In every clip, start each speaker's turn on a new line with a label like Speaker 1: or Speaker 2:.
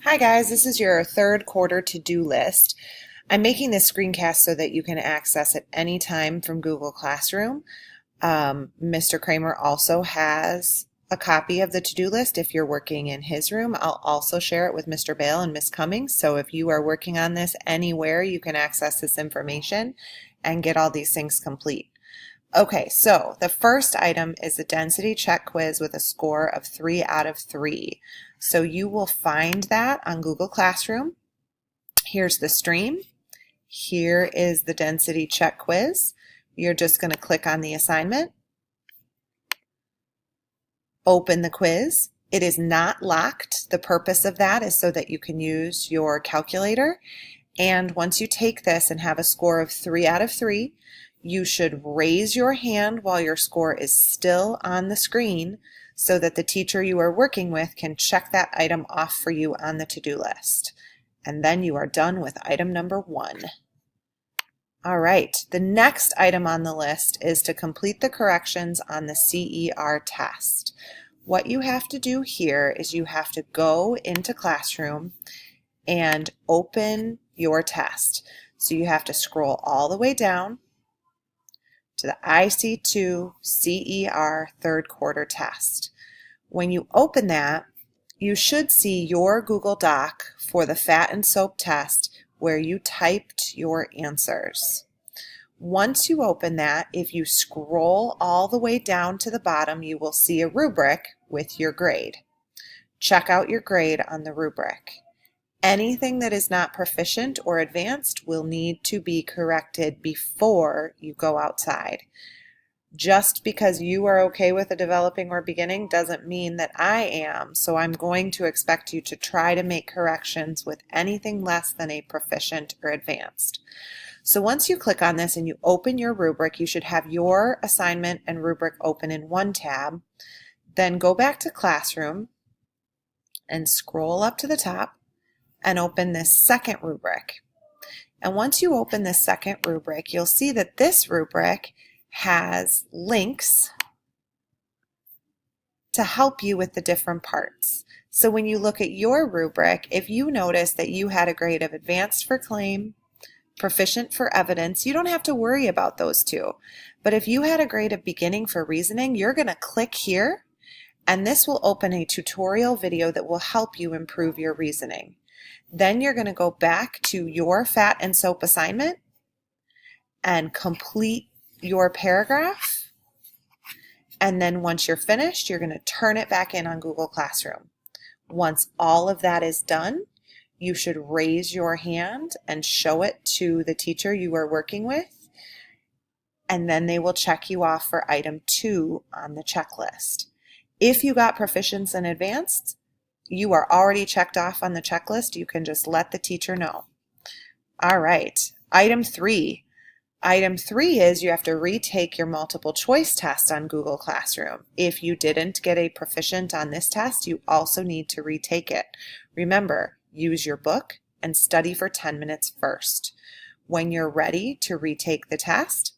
Speaker 1: Hi guys, this is your third quarter to-do list. I'm making this screencast so that you can access it anytime from Google Classroom. Mr. Kramer also has a copy of the to-do list if you're working in his room. I'll also share it with Mr. Bale and Miss Cummings, so if you are working on this anywhere, you can access this information and get all these things complete. Okay, so the first item is a density check quiz with a score of 3 out of 3. So you will find that on Google Classroom. Here's the stream. Here is the density check quiz. You're just going to click on the assignment. Open the quiz. It is not locked. The purpose of that is so that you can use your calculator. And once you take this and have a score of 3 out of 3, you should raise your hand while your score is still on the screen so that the teacher you are working with can check that item off for you on the to-do list. And then you are done with item number 1. All right, the next item on the list is to complete the corrections on the CER test. What you have to do here is you have to go into Classroom and open your test. So you have to scroll all the way down to the IC2 CER third quarter test. When you open that, you should see your Google Doc for the fat and soap test where you typed your answers. Once you open that, if you scroll all the way down to the bottom, you will see a rubric with your grade. Check out your grade on the rubric. Anything that is not proficient or advanced will need to be corrected before you go outside. Just because you are okay with a developing or beginning doesn't mean that I am, so I'm going to expect you to try to make corrections with anything less than a proficient or advanced. So once you click on this and you open your rubric, you should have your assignment and rubric open in one tab. Then go back to Classroom and scroll up to the top and open this second rubric. And once you open this second rubric, you'll see that this rubric has links to help you with the different parts. So when you look at your rubric, if you notice that you had a grade of advanced for claim, proficient for evidence, you don't have to worry about those two. But if you had a grade of beginning for reasoning, you're going to click here, and this will open a tutorial video that will help you improve your reasoning. Then you're going to go back to your fat and soap assignment and complete your paragraph. And then once you're finished, you're going to turn it back in on Google Classroom. Once all of that is done, you should raise your hand and show it to the teacher you are working with, and then they will check you off for item 2 on the checklist. If you got proficiency and advanced, you are already checked off on the checklist. You can just let the teacher know. All right, item 3. Item 3 is you have to retake your multiple choice test on Google Classroom. If you didn't get a proficient on this test, you also need to retake it. Remember, use your book and study for 10 minutes first. When you're ready to retake the test,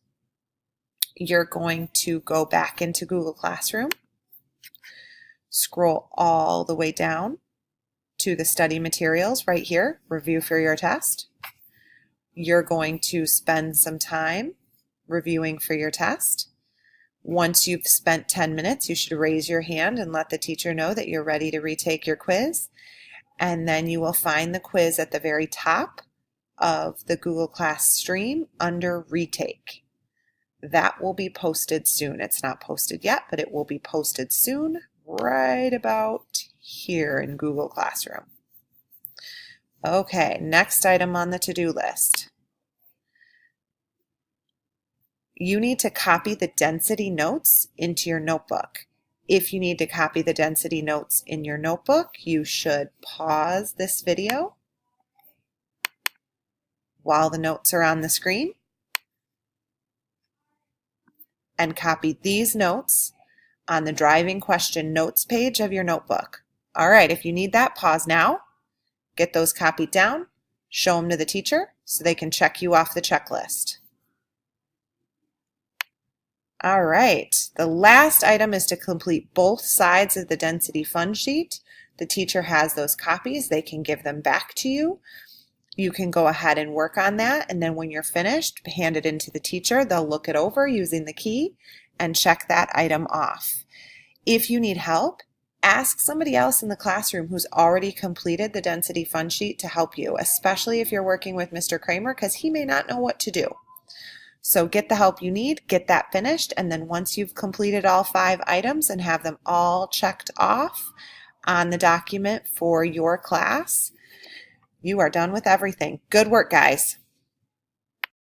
Speaker 1: you're going to go back into Google Classroom, scroll all the way down to the study materials right here, review for your test. You're going to spend some time reviewing for your test. Once you've spent 10 minutes, you should raise your hand and let the teacher know that you're ready to retake your quiz. And then you will find the quiz at the very top of the Google Class stream under Retake. That will be posted soon. It's not posted yet, but it will be posted soon, right about here in Google Classroom. Okay, next item on the to-do list. You need to copy the density notes into your notebook. If you need to copy the density notes in your notebook, you should pause this video while the notes are on the screen and copy these notes on the driving question notes page of your notebook. All right, if you need that, pause now. Get those copied down, show them to the teacher so they can check you off the checklist. All right, the last item is to complete both sides of the density fun sheet. the teacher has those copies, they can give them back to you. You can go ahead and work on that, and then when you're finished, hand it in to the teacher. They'll look it over using the key and check that item off. If you need help, ask somebody else in the classroom who's already completed the density fun sheet to help you, especially if you're working with Mr. Kramer, because he may not know what to do. So get the help you need, get that finished, and then once you've completed all 5 items and have them all checked off on the document for your class, you are done with everything. Good work, guys.